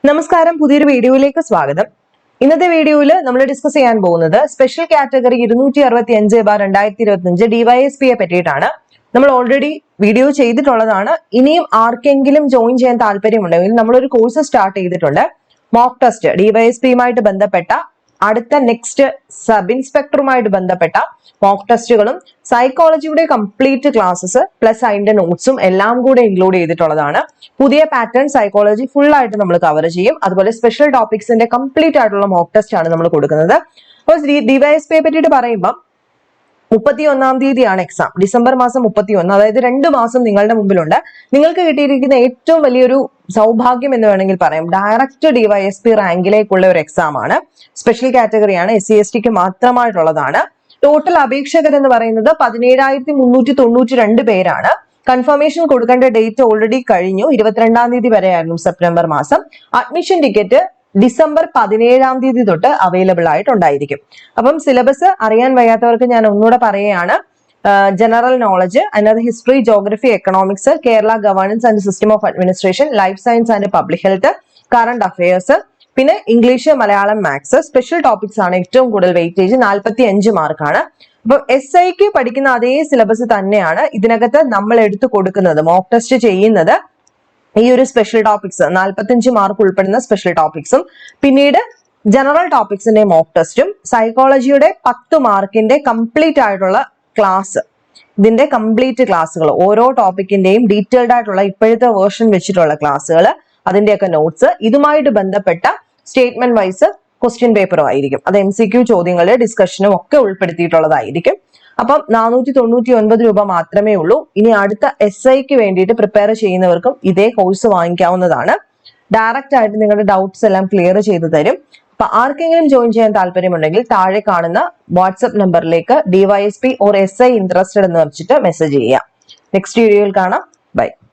നമസ്കാരം, പുതിയൊരു വീഡിയോയിലേക്ക് സ്വാഗതം. ഇന്നത്തെ വീഡിയോയിൽ നമ്മൾ ഡിസ്കസ് ചെയ്യാൻ പോകുന്നത് സ്പെഷ്യൽ കാറ്റഗറി 265/2025 DYSP പറ്റിയിട്ടാണ്. നമ്മൾ ഓൾറെഡി വീഡിയോ ചെയ്തിട്ടുള്ളതാണ്. ഇനിയും ആർക്കെങ്കിലും ജോയിൻ ചെയ്യാൻ താല്പര്യമുണ്ടെങ്കിൽ നമ്മളൊരു കോഴ്സ് സ്റ്റാർട്ട് ചെയ്തിട്ടുണ്ട്. മോക്ക് ടെസ്റ്റ് DYSPയുമായിട്ട് ബന്ധപ്പെട്ട അടുത്ത നെക്സ്റ്റ് സബ് ഇൻസ്പെക്ടറുമായിട്ട് ബന്ധപ്പെട്ട മോക്ക് ടെസ്റ്റുകളും സൈക്കോളജിയുടെ കംപ്ലീറ്റ് ക്ലാസ്സസ് പ്ലസ് അതിന്റെ നോട്ട്സും എല്ലാം കൂടെ ഇൻക്ലൂഡ് ചെയ്തിട്ടുള്ളതാണ്. പുതിയ പാറ്റേൺ സൈക്കോളജി ഫുൾ ആയിട്ട് നമ്മൾ കവർ ചെയ്യും. അതുപോലെ സ്പെഷ്യൽ ടോപ്പിക്സിന്റെ കംപ്ലീറ്റ് ആയിട്ടുള്ള മോക്ക് ടെസ്റ്റ് ആണ് നമ്മൾ കൊടുക്കുന്നത്. അപ്പോൾ DYSPയെ പറ്റിയിട്ട് പറയുമ്പോൾ 31 തീയതിയാണ് എക്സാം. ഡിസംബർ മാസം 31, അതായത് 2 മാസം നിങ്ങളുടെ മുമ്പിലുണ്ട്. നിങ്ങൾക്ക് കിട്ടിയിരിക്കുന്ന ഏറ്റവും വലിയൊരു സൗഭാഗ്യം എന്ന് വേണമെങ്കിൽ പറയാം. ഡയറക്റ്റ് DYSP റാങ്കിലേക്കുള്ള ഒരു എക്സാം ആണ്. സ്പെഷ്യൽ കാറ്റഗറിയാണ്, SC/STക്ക് മാത്രമായിട്ടുള്ളതാണ്. ടോട്ടൽ അപേക്ഷകർ എന്ന് പറയുന്നത് 17,392 പേരാണ്. കൺഫർമേഷൻ കൊടുക്കേണ്ട ഡേറ്റ് ഓൾറെഡി കഴിഞ്ഞു. 22 തീയതി വരെയായിരുന്നു സെപ്റ്റംബർ മാസം. അഡ്മിഷൻ ടിക്കറ്റ് ഡിസംബർ 17 തീയതി തൊട്ട് അവൈലബിൾ ആയിട്ടുണ്ടായിരിക്കും. അപ്പം സിലബസ് അറിയാൻ വയ്യാത്തവർക്ക് ഞാൻ ഒന്നുകൂടെ പറയുകയാണ്. ജനറൽ നോളജ്, അതിനകത്ത് history, geography, economics, Kerala governance and system of administration, life science and public health, current affairs, പിന്നെ English, Malayalam, maths. Special topics ആണ് ഏറ്റവും കൂടുതൽ വെയിറ്റേജ്, 45 മാർക്കാണ്. അപ്പൊ SIക്ക് പഠിക്കുന്ന അതേ സിലബസ് തന്നെയാണ് ഇതിനകത്ത് നമ്മൾ എടുത്തു കൊടുക്കുന്നത്. മോക്ക് ടെസ്റ്റ് ചെയ്യുന്നത് ഈ ഒരു സ്പെഷ്യൽ ടോപ്പിക്സ് 45 മാർക്ക് ഉൾപ്പെടുന്ന സ്പെഷ്യൽ ടോപ്പിക്സും പിന്നീട് ജനറൽ ടോപ്പിക്സിന്റെ മോക്ക് ടെസ്റ്റും സൈക്കോളജിയുടെ 10 മാർക്കിന്റെ കംപ്ലീറ്റ് ആയിട്ടുള്ള ക്ലാസ്, ഇതിന്റെ കംപ്ലീറ്റ് ക്ലാസ്സുകൾ, ഓരോ ടോപ്പിക്കിന്റെയും ഡീറ്റെയിൽഡ് ആയിട്ടുള്ള ഇപ്പോഴത്തെ വേർഷൻ വെച്ചിട്ടുള്ള ക്ലാസ്സുകൾ, അതിന്റെയൊക്കെ നോട്ട്സ്, ഇതുമായിട്ട് ബന്ധപ്പെട്ട സ്റ്റേറ്റ്മെന്റ് വൈസ് ക്വസ്റ്റ്യൻ പേപ്പറും ആയിരിക്കും. അത് MCQ ചോദ്യങ്ങളുടെ ഡിസ്കഷനും ഒക്കെ ഉൾപ്പെടുത്തിയിട്ടുള്ളതായിരിക്കും. അപ്പം 499 രൂപ മാത്രമേ ഉള്ളൂ. ഇനി അടുത്ത SIക്ക് വേണ്ടിയിട്ട് പ്രിപ്പയർ ചെയ്യുന്നവർക്കും ഇതേ കോഴ്സ് വാങ്ങിക്കാവുന്നതാണ്. ഡയറക്റ്റ് ആയിട്ട് നിങ്ങളുടെ ഡൗട്ട്സ് എല്ലാം ക്ലിയർ ചെയ്തു തരും. അപ്പൊ ആർക്കെങ്കിലും ജോയിൻ ചെയ്യാൻ താല്പര്യമുണ്ടെങ്കിൽ താഴെ കാണുന്ന വാട്സ്ആപ്പ് നമ്പറിലേക്ക് DYSP ഓർ SI ഇൻട്രസ്റ്റഡ് എന്ന് വെച്ചിട്ട് മെസ്സേജ് ചെയ്യാം. നെക്സ്റ്റ് വീഡിയോയിൽ കാണാം.